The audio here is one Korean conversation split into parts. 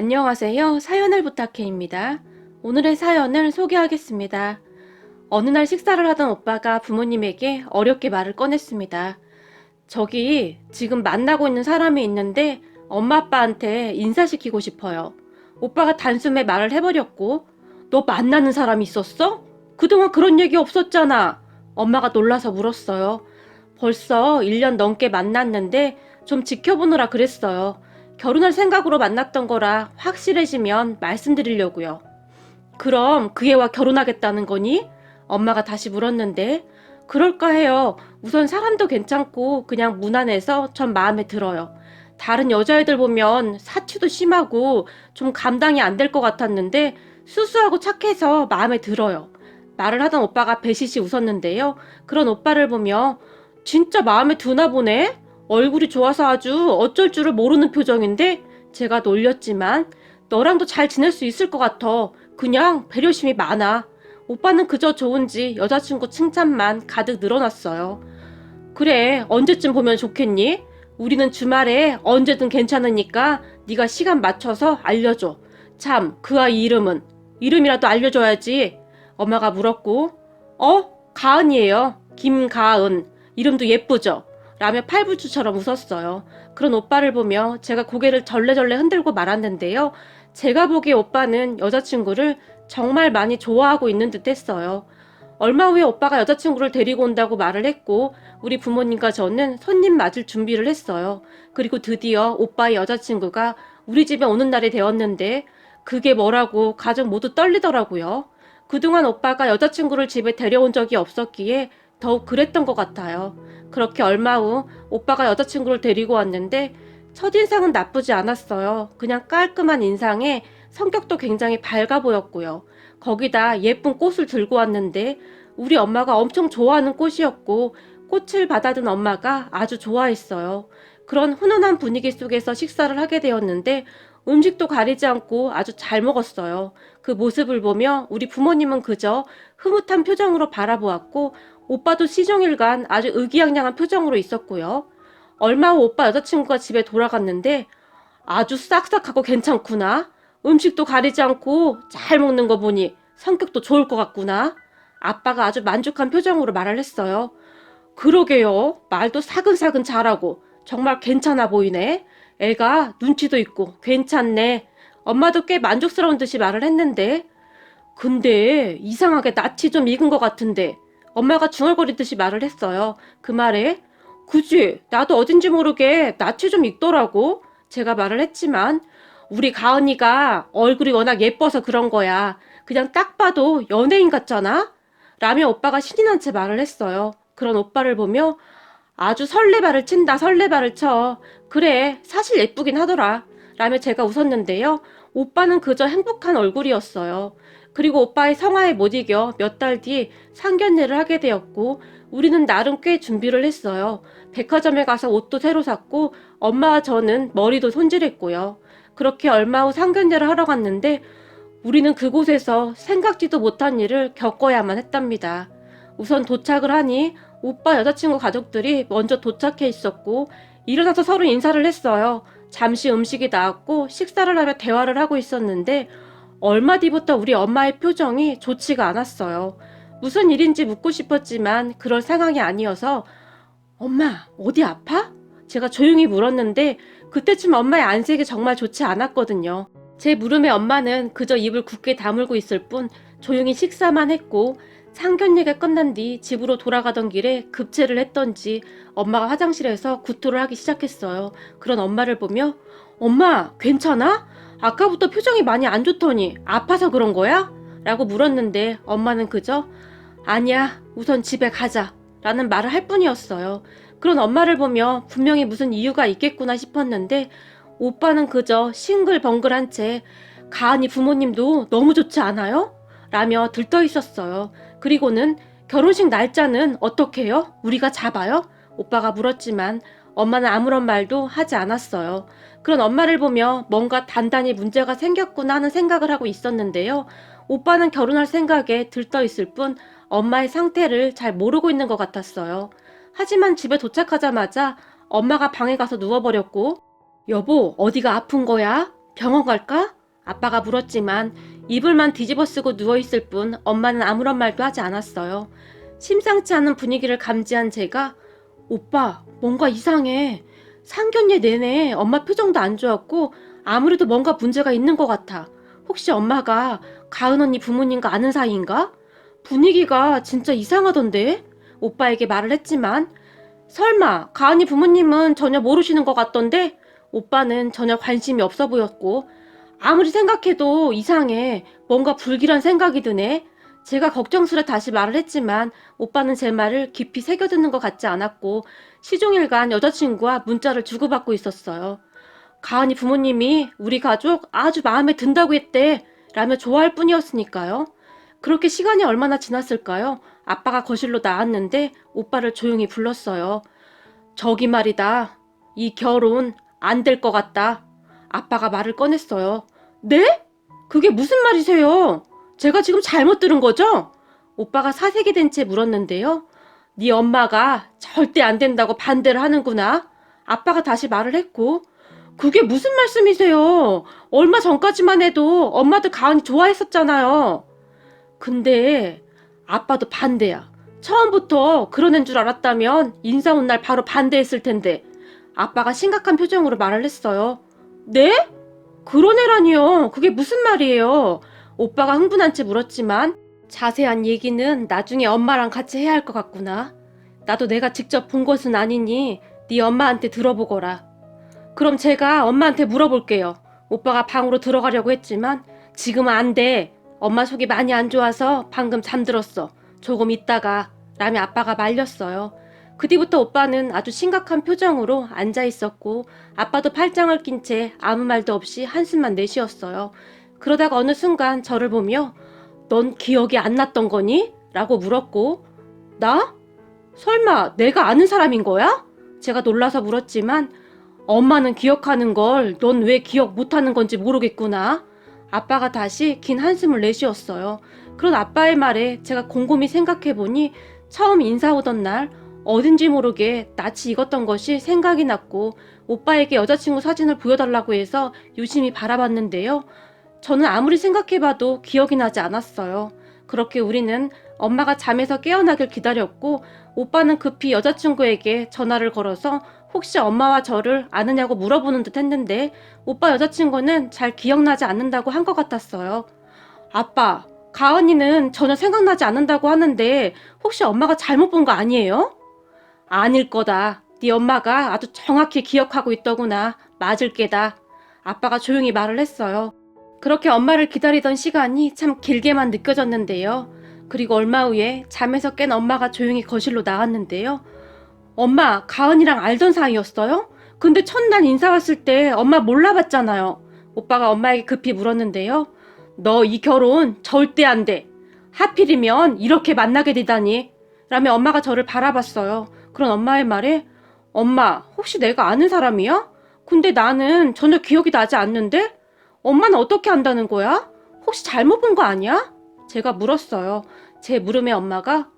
안녕하세요. 사연을 부탁해입니다. 오늘의 사연을 소개하겠습니다. 어느 날 식사를 하던 오빠가 부모님에게 어렵게 말을 꺼냈습니다. 저기 지금 만나고 있는 사람이 있는데 엄마 아빠한테 인사시키고 싶어요. 오빠가 단숨에 말을 해버렸고, 너 만나는 사람이 있었어? 그동안 그런 얘기 없었잖아. 엄마가 놀라서 물었어요. 벌써 1년 넘게 만났는데 좀 지켜보느라 그랬어요. 결혼할 생각으로 만났던 거라 확실해지면 말씀드리려고요. 그럼 그 애와 결혼하겠다는 거니? 엄마가 다시 물었는데, 그럴까 해요. 우선 사람도 괜찮고 그냥 무난해서 전 마음에 들어요. 다른 여자애들 보면 사치도 심하고 좀 감당이 안 될 것 같았는데 수수하고 착해서 마음에 들어요. 말을 하던 오빠가 배시시 웃었는데요. 그런 오빠를 보며 진짜 마음에 드나 보네? 얼굴이 좋아서 아주 어쩔 줄을 모르는 표정인데 제가 놀렸지만 너랑도 잘 지낼 수 있을 것 같아. 그냥 배려심이 많아. 오빠는 그저 좋은지 여자친구 칭찬만 가득 늘어났어요. 그래, 언제쯤 보면 좋겠니? 우리는 주말에 언제든 괜찮으니까 네가 시간 맞춰서 알려줘. 참, 그 아이 이름은? 이름이라도 알려줘야지. 엄마가 물었고, 가은이에요. 김가은. 이름도 예쁘죠? 라며 팔불추처럼 웃었어요. 그런 오빠를 보며 제가 고개를 절레절레 흔들고 말았는데요. 제가 보기에 오빠는 여자친구를 정말 많이 좋아하고 있는 듯 했어요. 얼마 후에 오빠가 여자친구를 데리고 온다고 말을 했고 우리 부모님과 저는 손님 맞을 준비를 했어요. 그리고 드디어 오빠의 여자친구가 우리 집에 오는 날이 되었는데 그게 뭐라고 가족 모두 떨리더라고요. 그동안 오빠가 여자친구를 집에 데려온 적이 없었기에 더욱 그랬던 것 같아요. 그렇게 얼마 후 오빠가 여자친구를 데리고 왔는데 첫인상은 나쁘지 않았어요. 그냥 깔끔한 인상에 성격도 굉장히 밝아 보였고요. 거기다 예쁜 꽃을 들고 왔는데 우리 엄마가 엄청 좋아하는 꽃이었고 꽃을 받아든 엄마가 아주 좋아했어요. 그런 훈훈한 분위기 속에서 식사를 하게 되었는데 음식도 가리지 않고 아주 잘 먹었어요. 그 모습을 보며 우리 부모님은 그저 흐뭇한 표정으로 바라보았고 오빠도 시종일관 아주 의기양양한 표정으로 있었고요. 얼마 후 오빠 여자친구가 집에 돌아갔는데 아주 싹싹하고 괜찮구나. 음식도 가리지 않고 잘 먹는 거 보니 성격도 좋을 것 같구나. 아빠가 아주 만족한 표정으로 말을 했어요. 그러게요. 말도 사근사근 잘하고 정말 괜찮아 보이네. 애가 눈치도 있고 괜찮네. 엄마도 꽤 만족스러운 듯이 말을 했는데 근데 이상하게 낯이 좀 익은 것 같은데 엄마가 중얼거리듯이 말을 했어요. 그 말에 그지 나도 어딘지 모르게 낯이 좀 익더라고. 제가 말을 했지만 우리 가은이가 얼굴이 워낙 예뻐서 그런 거야. 그냥 딱 봐도 연예인 같잖아? 라며 오빠가 신이 난 채 말을 했어요. 그런 오빠를 보며 아주 설레발을 친다 설레발을 쳐. 그래 사실 예쁘긴 하더라. 라며 제가 웃었는데요. 오빠는 그저 행복한 얼굴이었어요. 그리고 오빠의 성화에 못 이겨 몇 달 뒤 상견례를 하게 되었고 우리는 나름 꽤 준비를 했어요. 백화점에 가서 옷도 새로 샀고 엄마와 저는 머리도 손질했고요. 그렇게 얼마 후 상견례를 하러 갔는데 우리는 그곳에서 생각지도 못한 일을 겪어야만 했답니다. 우선 도착을 하니 오빠 여자친구 가족들이 먼저 도착해 있었고 일어나서 서로 인사를 했어요. 잠시 음식이 나왔고 식사를 하며 대화를 하고 있었는데 얼마 뒤부터 우리 엄마의 표정이 좋지가 않았어요. 무슨 일인지 묻고 싶었지만 그럴 상황이 아니어서 엄마 어디 아파? 제가 조용히 물었는데 그때쯤 엄마의 안색이 정말 좋지 않았거든요. 제 물음에 엄마는 그저 입을 굳게 다물고 있을 뿐 조용히 식사만 했고 상견례가 끝난 뒤 집으로 돌아가던 길에 급체를 했던지 엄마가 화장실에서 구토를 하기 시작했어요. 그런 엄마를 보며 엄마 괜찮아? 아까부터 표정이 많이 안 좋더니 아파서 그런 거야? 라고 물었는데 엄마는 그저 아니야 우선 집에 가자 라는 말을 할 뿐이었어요. 그런 엄마를 보며 분명히 무슨 이유가 있겠구나 싶었는데 오빠는 그저 싱글벙글한 채 가은이 부모님도 너무 좋지 않아요? 라며 들떠 있었어요. 그리고는 결혼식 날짜는 어떻게 해요? 우리가 잡아요? 오빠가 물었지만 엄마는 아무런 말도 하지 않았어요. 그런 엄마를 보며 뭔가 단단히 문제가 생겼구나 하는 생각을 하고 있었는데요. 오빠는 결혼할 생각에 들떠 있을 뿐 엄마의 상태를 잘 모르고 있는 것 같았어요. 하지만 집에 도착하자마자 엄마가 방에 가서 누워버렸고 여보 어디가 아픈 거야? 병원 갈까? 아빠가 물었지만 이불만 뒤집어 쓰고 누워있을 뿐 엄마는 아무런 말도 하지 않았어요. 심상치 않은 분위기를 감지한 제가 오빠, 뭔가 이상해. 상견례 내내 엄마 표정도 안 좋았고 아무래도 뭔가 문제가 있는 것 같아. 혹시 엄마가 가은 언니 부모님과 아는 사이인가? 분위기가 진짜 이상하던데? 오빠에게 말을 했지만 설마 가은이 부모님은 전혀 모르시는 것 같던데? 오빠는 전혀 관심이 없어 보였고 아무리 생각해도 이상해. 뭔가 불길한 생각이 드네. 제가 걱정스레 다시 말을 했지만 오빠는 제 말을 깊이 새겨듣는 것 같지 않았고 시종일관 여자친구와 문자를 주고받고 있었어요. 가은이 부모님이 우리 가족 아주 마음에 든다고 했대 라며 좋아할 뿐이었으니까요. 그렇게 시간이 얼마나 지났을까요? 아빠가 거실로 나왔는데 오빠를 조용히 불렀어요. 저기 말이다. 이 결혼 안 될 것 같다. 아빠가 말을 꺼냈어요. 네? 그게 무슨 말이세요? 제가 지금 잘못 들은 거죠? 오빠가 사색이 된 채 물었는데요. 네 엄마가 절대 안 된다고 반대를 하는구나. 아빠가 다시 말을 했고 그게 무슨 말씀이세요? 얼마 전까지만 해도 엄마도 가은이 좋아했었잖아요. 근데 아빠도 반대야. 처음부터 그런 애인 줄 알았다면 인사 온 날 바로 반대했을 텐데. 아빠가 심각한 표정으로 말을 했어요. 네? 그런 애라니요. 그게 무슨 말이에요? 오빠가 흥분한 채 물었지만 자세한 얘기는 나중에 엄마랑 같이 해야 할 것 같구나. 나도 내가 직접 본 것은 아니니 네 엄마한테 들어보거라. 그럼 제가 엄마한테 물어볼게요. 오빠가 방으로 들어가려고 했지만 지금은 안 돼. 엄마 속이 많이 안 좋아서 방금 잠들었어. 조금 있다가 라며 아빠가 말렸어요. 그 뒤부터 오빠는 아주 심각한 표정으로 앉아 있었고 아빠도 팔짱을 낀 채 아무 말도 없이 한숨만 내쉬었어요. 그러다가 어느 순간 저를 보며 넌 기억이 안 났던 거니? 라고 물었고 나? 설마 내가 아는 사람인 거야? 제가 놀라서 물었지만 엄마는 기억하는 걸 넌 왜 기억 못하는 건지 모르겠구나. 아빠가 다시 긴 한숨을 내쉬었어요. 그런 아빠의 말에 제가 곰곰이 생각해보니 처음 인사 오던 날 어딘지 모르게 낯이 익었던 것이 생각이 났고 오빠에게 여자친구 사진을 보여달라고 해서 유심히 바라봤는데요. 저는 아무리 생각해봐도 기억이 나지 않았어요. 그렇게 우리는 엄마가 잠에서 깨어나길 기다렸고 오빠는 급히 여자친구에게 전화를 걸어서 혹시 엄마와 저를 아느냐고 물어보는 듯 했는데 오빠 여자친구는 잘 기억나지 않는다고 한 것 같았어요. 아빠, 가은이는 전혀 생각나지 않는다고 하는데 혹시 엄마가 잘못 본 거 아니에요? 아닐 거다. 네 엄마가 아주 정확히 기억하고 있더구나. 맞을 게다. 아빠가 조용히 말을 했어요. 그렇게 엄마를 기다리던 시간이 참 길게만 느껴졌는데요. 그리고 얼마 후에 잠에서 깬 엄마가 조용히 거실로 나왔는데요. 엄마, 가은이랑 알던 사이였어요? 근데 첫날 인사 왔을 때 엄마 몰라봤잖아요. 오빠가 엄마에게 급히 물었는데요. 너 이 결혼 절대 안 돼. 하필이면 이렇게 만나게 되다니. 라며 엄마가 저를 바라봤어요. 그런 엄마의 말에 엄마, 혹시 내가 아는 사람이야? 근데 나는 전혀 기억이 나지 않는데? 엄마는 어떻게 안다는 거야? 혹시 잘못 본 거 아니야? 제가 물었어요. 제 물음에 엄마가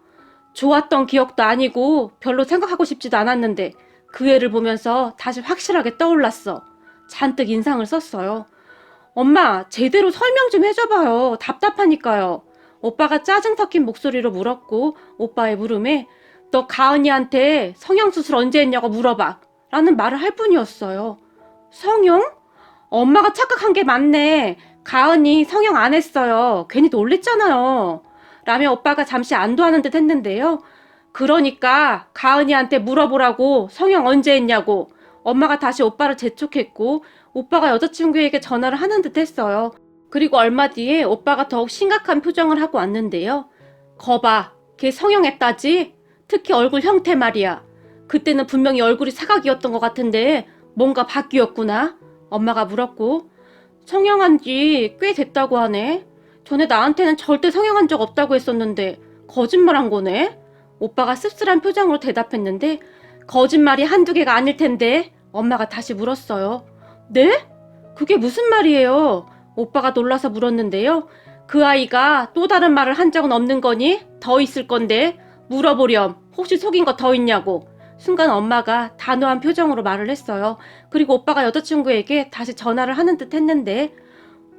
좋았던 기억도 아니고 별로 생각하고 싶지도 않았는데 그 애를 보면서 다시 확실하게 떠올랐어. 잔뜩 인상을 썼어요. 엄마, 제대로 설명 좀 해줘봐요. 답답하니까요. 오빠가 짜증 섞인 목소리로 물었고 오빠의 물음에 너 가은이한테 성형수술 언제 했냐고 물어봐. 라는 말을 할 뿐이었어요. 성형? 엄마가 착각한 게 맞네. 가은이 성형 안 했어요. 괜히 놀랬잖아요. 라며 오빠가 잠시 안도하는 듯 했는데요. 그러니까 가은이한테 물어보라고 성형 언제 했냐고. 엄마가 다시 오빠를 재촉했고 오빠가 여자친구에게 전화를 하는 듯 했어요. 그리고 얼마 뒤에 오빠가 더욱 심각한 표정을 하고 왔는데요. 거봐, 걔 성형했다지? 특히 얼굴 형태 말이야. 그때는 분명히 얼굴이 사각이었던 것 같은데 뭔가 바뀌었구나. 엄마가 물었고 성형한 지 꽤 됐다고 하네. 전에 나한테는 절대 성형한 적 없다고 했었는데 거짓말한 거네. 오빠가 씁쓸한 표정으로 대답했는데 거짓말이 한두 개가 아닐 텐데. 엄마가 다시 물었어요. 네? 그게 무슨 말이에요? 오빠가 놀라서 물었는데요. 그 아이가 또 다른 말을 한 적은 없는 거니? 더 있을 건데 물어보렴. 혹시 속인 거 더 있냐고. 순간 엄마가 단호한 표정으로 말을 했어요. 그리고 오빠가 여자친구에게 다시 전화를 하는 듯 했는데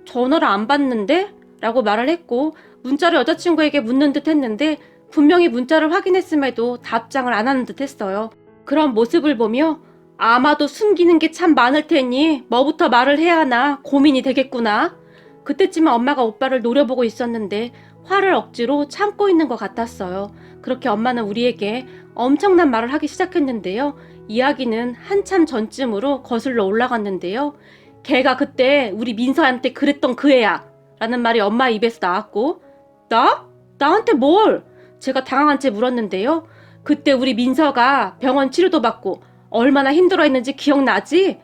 전화를 안 받는데? 라고 말을 했고 문자를 여자친구에게 묻는 듯 했는데 분명히 문자를 확인했음에도 답장을 안 하는 듯 했어요. 그런 모습을 보며 아마도 숨기는 게 참 많을 테니 뭐부터 말을 해야 하나 고민이 되겠구나. 그때쯤에 엄마가 오빠를 노려보고 있었는데 화를 억지로 참고 있는 것 같았어요. 그렇게 엄마는 우리에게 엄청난 말을 하기 시작했는데요. 이야기는 한참 전쯤으로 거슬러 올라갔는데요. 걔가 그때 우리 민서한테 그랬던 그 애야 라는 말이 엄마 입에서 나왔고 나? 나한테 뭘? 제가 당황한 채 물었는데요. 그때 우리 민서가 병원 치료도 받고 얼마나 힘들어했는지 기억나지?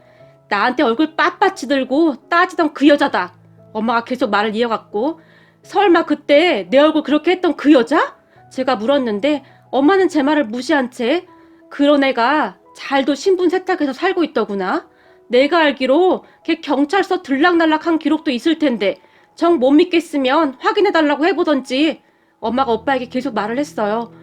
나한테 얼굴 빳빳이 들고 따지던 그 여자다. 엄마가 계속 말을 이어갔고 설마 그때 내 얼굴 그렇게 했던 그 여자? 제가 물었는데 엄마는 제 말을 무시한 채 그런 애가 잘도 신분 세탁해서 살고 있더구나. 내가 알기로 걔 경찰서 들락날락한 기록도 있을 텐데 정 못 믿겠으면 확인해달라고 해보던지. 엄마가 오빠에게 계속 말을 했어요.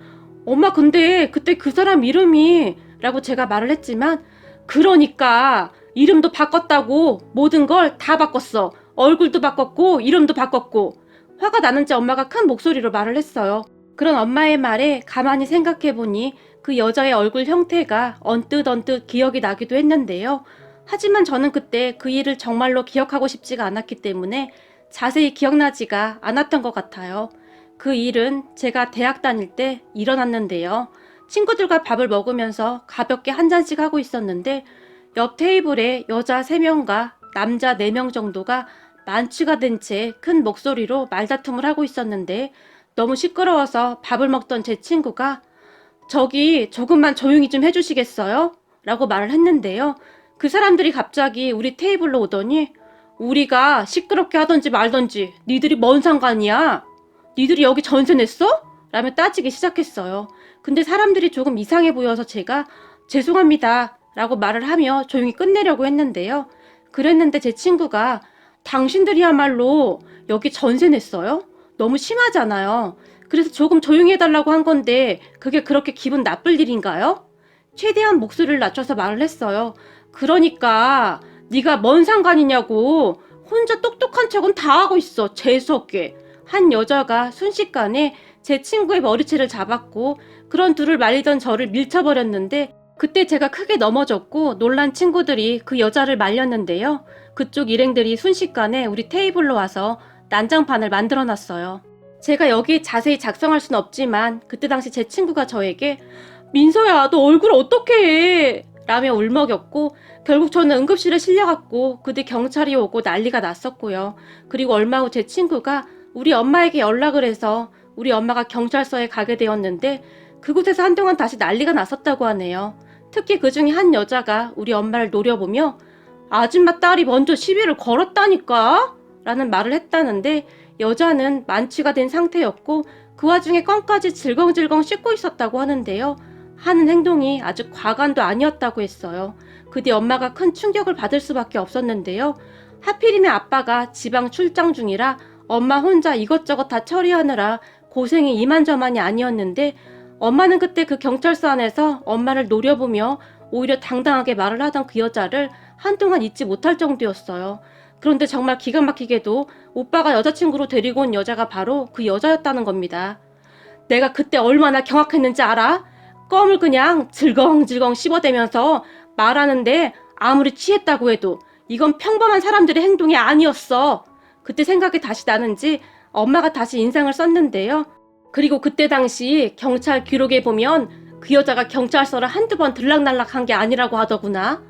엄마 근데 그때 그 사람 이름이 라고 제가 말을 했지만 그러니까 이름도 바꿨다고. 모든 걸 다 바꿨어. 얼굴도 바꿨고 이름도 바꿨고. 화가 나는지 엄마가 큰 목소리로 말을 했어요. 그런 엄마의 말에 가만히 생각해보니 그 여자의 얼굴 형태가 언뜻 기억이 나기도 했는데요. 하지만 저는 그때 그 일을 정말로 기억하고 싶지가 않았기 때문에 자세히 기억나지가 않았던 것 같아요. 그 일은 제가 대학 다닐 때 일어났는데요. 친구들과 밥을 먹으면서 가볍게 한 잔씩 하고 있었는데 옆 테이블에 여자 3명과 남자 4명 정도가 만취가 된 채 큰 목소리로 말다툼을 하고 있었는데 너무 시끄러워서 밥을 먹던 제 친구가 저기 조금만 조용히 좀 해주시겠어요? 라고 말을 했는데요. 그 사람들이 갑자기 우리 테이블로 오더니 우리가 시끄럽게 하던지 말던지 니들이 뭔 상관이야? 니들이 여기 전세 냈어? 라며 따지기 시작했어요. 근데 사람들이 조금 이상해 보여서 제가 죄송합니다 라고 말을 하며 조용히 끝내려고 했는데요. 그랬는데 제 친구가 당신들이야말로 여기 전세 냈어요? 너무 심하잖아요. 그래서 조금 조용히 해달라고 한 건데 그게 그렇게 기분 나쁠 일인가요? 최대한 목소리를 낮춰서 말을 했어요. 그러니까 네가 뭔 상관이냐고. 혼자 똑똑한 척은 다 하고 있어. 재수없게. 한 여자가 순식간에 제 친구의 머리채를 잡았고 그런 둘을 말리던 저를 밀쳐버렸는데 그때 제가 크게 넘어졌고 놀란 친구들이 그 여자를 말렸는데요. 그쪽 일행들이 순식간에 우리 테이블로 와서 난장판을 만들어놨어요. 제가 여기 자세히 작성할 순 없지만 그때 당시 제 친구가 저에게 민서야 너 얼굴 어떻게 해? 라며 울먹였고 결국 저는 응급실에 실려갔고 그뒤 경찰이 오고 난리가 났었고요. 그리고 얼마 후 제 친구가 우리 엄마에게 연락을 해서 우리 엄마가 경찰서에 가게 되었는데 그곳에서 한동안 다시 난리가 났었다고 하네요. 특히 그 중에 한 여자가 우리 엄마를 노려보며 아줌마 딸이 먼저 시비를 걸었다니까? 라는 말을 했다는데 여자는 만취가 된 상태였고 그 와중에 껌까지 질겅질겅 씻고 있었다고 하는데요. 하는 행동이 아주 과간도 아니었다고 했어요. 그 뒤 엄마가 큰 충격을 받을 수밖에 없었는데요. 하필이면 아빠가 지방 출장 중이라 엄마 혼자 이것저것 다 처리하느라 고생이 이만저만이 아니었는데 엄마는 그때 그 경찰서 안에서 엄마를 노려보며 오히려 당당하게 말을 하던 그 여자를 한동안 잊지 못할 정도였어요. 그런데 정말 기가 막히게도 오빠가 여자친구로 데리고 온 여자가 바로 그 여자였다는 겁니다. 내가 그때 얼마나 경악했는지 알아? 껌을 그냥 질겅질겅 씹어대면서 말하는데 아무리 취했다고 해도 이건 평범한 사람들의 행동이 아니었어. 그때 생각이 다시 나는지 엄마가 다시 인상을 썼는데요. 그리고 그때 당시 경찰 기록에 보면 그 여자가 경찰서를 한두 번 들락날락한 게 아니라고 하더구나.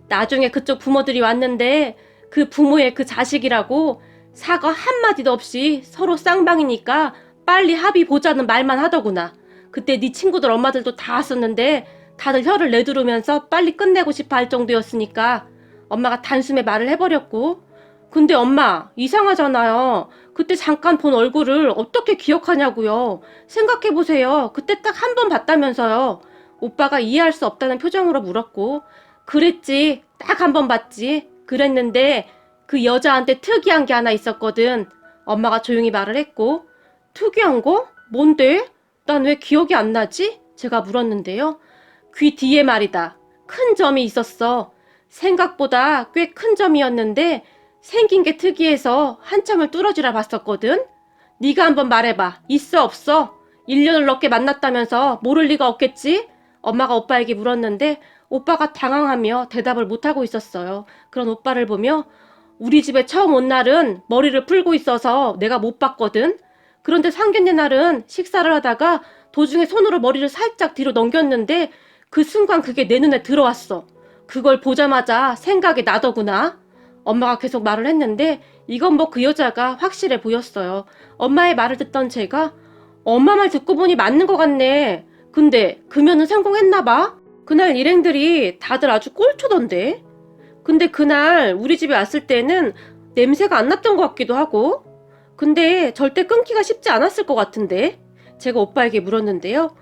나중에 그쪽 부모들이 왔는데 그 부모의 그 자식이라고 사과 한마디도 없이 서로 쌍방이니까 빨리 합의 보자는 말만 하더구나. 그때 네 친구들 엄마들도 다 왔었는데 다들 혀를 내두르면서 빨리 끝내고 싶어 할 정도였으니까 엄마가 단숨에 말을 해버렸고 근데 엄마 이상하잖아요. 그때 잠깐 본 얼굴을 어떻게 기억하냐고요. 생각해보세요. 그때 딱 한 번 봤다면서요. 오빠가 이해할 수 없다는 표정으로 물었고 그랬지. 딱 한 번 봤지. 그랬는데 그 여자한테 특이한 게 하나 있었거든. 엄마가 조용히 말을 했고 특이한 거? 뭔데? 난 왜 기억이 안 나지? 제가 물었는데요. 귀 뒤에 말이다. 큰 점이 있었어. 생각보다 꽤 큰 점이었는데 생긴 게 특이해서 한참을 뚫어지라 봤었거든. 네가 한번 말해봐. 있어 없어? 1년을 넘게 만났다면서 모를 리가 없겠지? 엄마가 오빠에게 물었는데 오빠가 당황하며 대답을 못하고 있었어요. 그런 오빠를 보며 우리 집에 처음 온 날은 머리를 풀고 있어서 내가 못 봤거든. 그런데 상견례 날은 식사를 하다가 도중에 손으로 머리를 살짝 뒤로 넘겼는데 그 순간 그게 내 눈에 들어왔어. 그걸 보자마자 생각이 나더구나. 엄마가 계속 말을 했는데 이건 뭐 그 여자가 확실해 보였어요. 엄마의 말을 듣던 제가 엄마 말 듣고 보니 맞는 것 같네. 근데 금연은 성공했나 봐. 그날 일행들이 다들 아주 꼴초던데. 근데 그날 우리 집에 왔을 때는 냄새가 안 났던 것 같기도 하고. 근데 절대 끊기가 쉽지 않았을 것 같은데. 제가 오빠에게 물었는데요.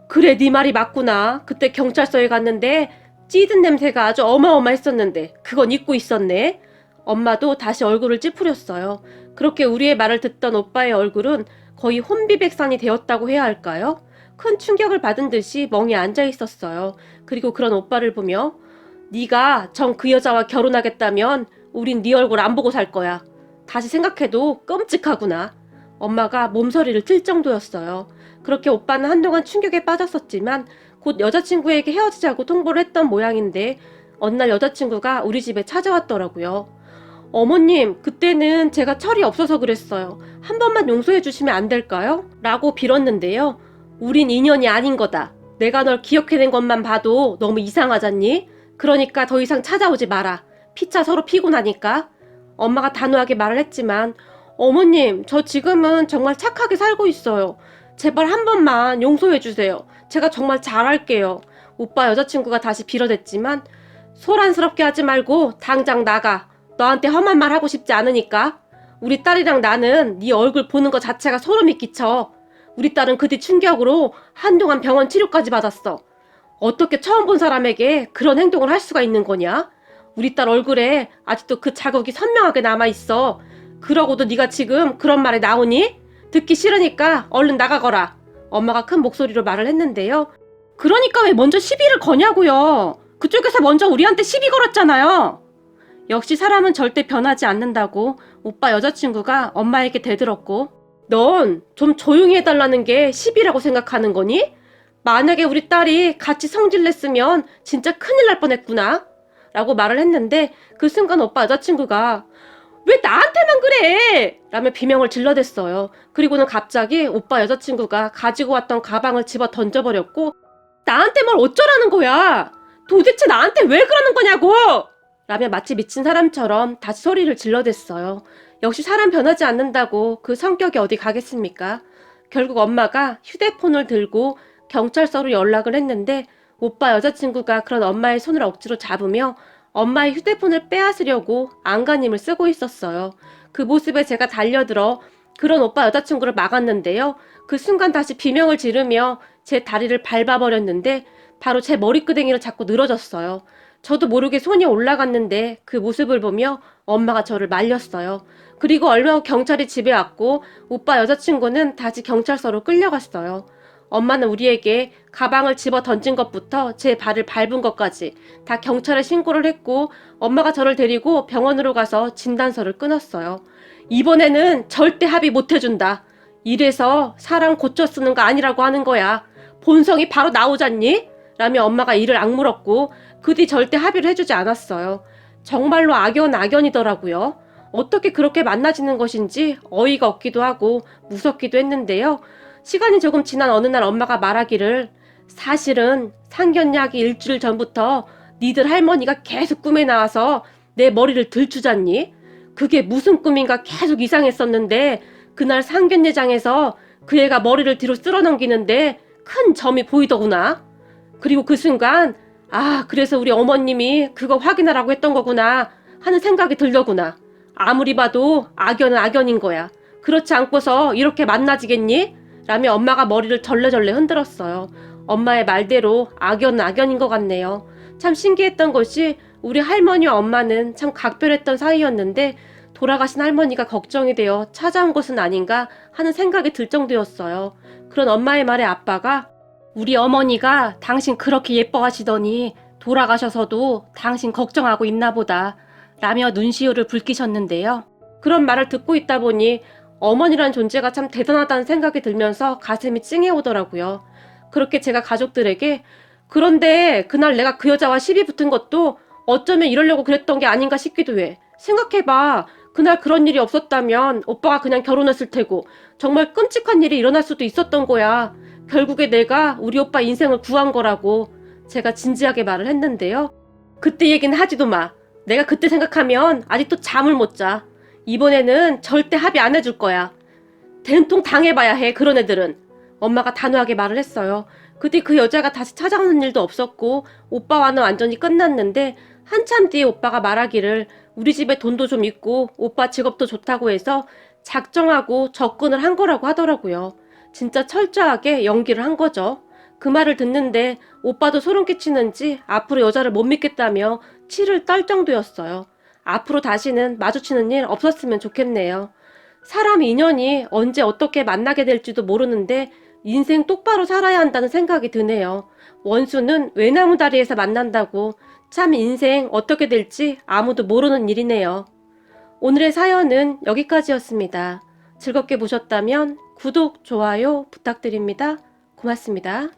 그래, 네 말이 맞구나. 그때 경찰서에 갔는데 찌든 냄새가 아주 어마어마했었는데 그건 잊고 있었네. 엄마도 다시 얼굴을 찌푸렸어요. 그렇게 우리의 말을 듣던 오빠의 얼굴은 거의 혼비백산이 되었다고 해야 할까요? 큰 충격을 받은 듯이 멍이 앉아 있었어요. 그리고 그런 오빠를 보며 네가 정 그 여자와 결혼하겠다면 우린 네 얼굴 안 보고 살 거야. 다시 생각해도 끔찍하구나. 엄마가 몸서리를 틀 정도였어요. 그렇게 오빠는 한동안 충격에 빠졌었지만 곧 여자친구에게 헤어지자고 통보를 했던 모양인데 어느 날 여자친구가 우리 집에 찾아왔더라고요. 어머님, 그때는 제가 철이 없어서 그랬어요. 한 번만 용서해 주시면 안 될까요? 라고 빌었는데요. 우린 인연이 아닌 거다. 내가 널 기억해낸 것만 봐도 너무 이상하잖니? 그러니까 더 이상 찾아오지 마라. 피차 서로 피고 나니까. 엄마가 단호하게 말을 했지만 어머님, 저 지금은 정말 착하게 살고 있어요. 제발 한 번만 용서해 주세요. 제가 정말 잘할게요. 오빠 여자친구가 다시 빌어댔지만 소란스럽게 하지 말고 당장 나가. 너한테 험한 말 하고 싶지 않으니까. 우리 딸이랑 나는 네 얼굴 보는 것 자체가 소름이 끼쳐. 우리 딸은 그 뒤 충격으로 한동안 병원 치료까지 받았어. 어떻게 처음 본 사람에게 그런 행동을 할 수가 있는 거냐? 우리 딸 얼굴에 아직도 그 자국이 선명하게 남아있어. 그러고도 네가 지금 그런 말에 나오니? 듣기 싫으니까 얼른 나가거라. 엄마가 큰 목소리로 말을 했는데요. 그러니까 왜 먼저 시비를 거냐고요. 그쪽에서 먼저 우리한테 시비 걸었잖아요. 역시 사람은 절대 변하지 않는다고 오빠 여자친구가 엄마에게 대들었고 넌 좀 조용히 해달라는 게 시비라고 생각하는 거니? 만약에 우리 딸이 같이 성질냈으면 진짜 큰일 날 뻔했구나 라고 말을 했는데 그 순간 오빠 여자친구가 왜 나한테만 그래? 라며 비명을 질러댔어요. 그리고는 갑자기 오빠 여자친구가 가지고 왔던 가방을 집어 던져버렸고 나한테 뭘 어쩌라는 거야? 도대체 나한테 왜 그러는 거냐고! 라며 마치 미친 사람처럼 다시 소리를 질러댔어요. 역시 사람 변하지 않는다고 그 성격이 어디 가겠습니까? 결국 엄마가 휴대폰을 들고 경찰서로 연락을 했는데 오빠 여자친구가 그런 엄마의 손을 억지로 잡으며 엄마의 휴대폰을 빼앗으려고 안간힘을 쓰고 있었어요. 그 모습에 제가 달려들어 그런 오빠 여자친구를 막았는데요. 그 순간 다시 비명을 지르며 제 다리를 밟아버렸는데 바로 제 머리끄댕이를 잡고 늘어졌어요. 저도 모르게 손이 올라갔는데 그 모습을 보며 엄마가 저를 말렸어요. 그리고 얼마 후 경찰이 집에 왔고 오빠 여자친구는 다시 경찰서로 끌려갔어요. 엄마는 우리에게 가방을 집어 던진 것부터 제 발을 밟은 것까지 다 경찰에 신고를 했고 엄마가 저를 데리고 병원으로 가서 진단서를 끊었어요. 이번에는 절대 합의 못 해준다. 이래서 사람 고쳐 쓰는 거 아니라고 하는 거야. 본성이 바로 나오잖니? 라며 엄마가 이를 악물었고 그 뒤 절대 합의를 해주지 않았어요. 정말로 악연이더라고요. 어떻게 그렇게 만나지는 것인지 어이가 없기도 하고 무섭기도 했는데요. 시간이 조금 지난 어느 날 엄마가 말하기를 사실은 상견례하기 일주일 전부터 니들 할머니가 계속 꿈에 나와서 내 머리를 들추잖니? 그게 무슨 꿈인가 계속 이상했었는데 그날 상견례장에서 그 애가 머리를 뒤로 쓸어 넘기는데 큰 점이 보이더구나. 그리고 그 순간 그래서 우리 어머님이 그거 확인하라고 했던 거구나 하는 생각이 들더구나. 아무리 봐도 악연은 악연인 거야. 그렇지 않고서 이렇게 만나지겠니? 라며 엄마가 머리를 절레절레 흔들었어요. 엄마의 말대로 악연은 악연인 것 같네요. 참 신기했던 것이 우리 할머니와 엄마는 참 각별했던 사이였는데 돌아가신 할머니가 걱정이 되어 찾아온 것은 아닌가 하는 생각이 들 정도였어요. 그런 엄마의 말에 아빠가 우리 어머니가 당신 그렇게 예뻐하시더니 돌아가셔서도 당신 걱정하고 있나 보다 라며 눈시울을 붉히셨는데요. 그런 말을 듣고 있다 보니 어머니란 존재가 참 대단하다는 생각이 들면서 가슴이 찡해오더라고요. 그렇게 제가 가족들에게 그런데 그날 내가 그 여자와 시비 붙은 것도 어쩌면 이러려고 그랬던 게 아닌가 싶기도 해. 생각해봐. 그날 그런 일이 없었다면 오빠가 그냥 결혼했을 테고 정말 끔찍한 일이 일어날 수도 있었던 거야. 결국에 내가 우리 오빠 인생을 구한 거라고 제가 진지하게 말을 했는데요. 그때 얘기는 하지도 마. 내가 그때 생각하면 아직도 잠을 못 자. 이번에는 절대 합의 안 해줄 거야. 된통 당해봐야 해, 그런 애들은. 엄마가 단호하게 말을 했어요. 그때 그 여자가 다시 찾아오는 일도 없었고 오빠와는 완전히 끝났는데 한참 뒤에 오빠가 말하기를 우리 집에 돈도 좀 있고 오빠 직업도 좋다고 해서 작정하고 접근을 한 거라고 하더라고요. 진짜 철저하게 연기를 한 거죠. 그 말을 듣는데 오빠도 소름 끼치는지 앞으로 여자를 못 믿겠다며 치를 떨 정도였어요. 앞으로 다시는 마주치는 일 없었으면 좋겠네요. 사람 인연이 언제 어떻게 만나게 될지도 모르는데 인생 똑바로 살아야 한다는 생각이 드네요. 원수는 외나무다리에서 만난다고 참 인생 어떻게 될지 아무도 모르는 일이네요. 오늘의 사연은 여기까지였습니다. 즐겁게 보셨다면 구독, 좋아요 부탁드립니다. 고맙습니다.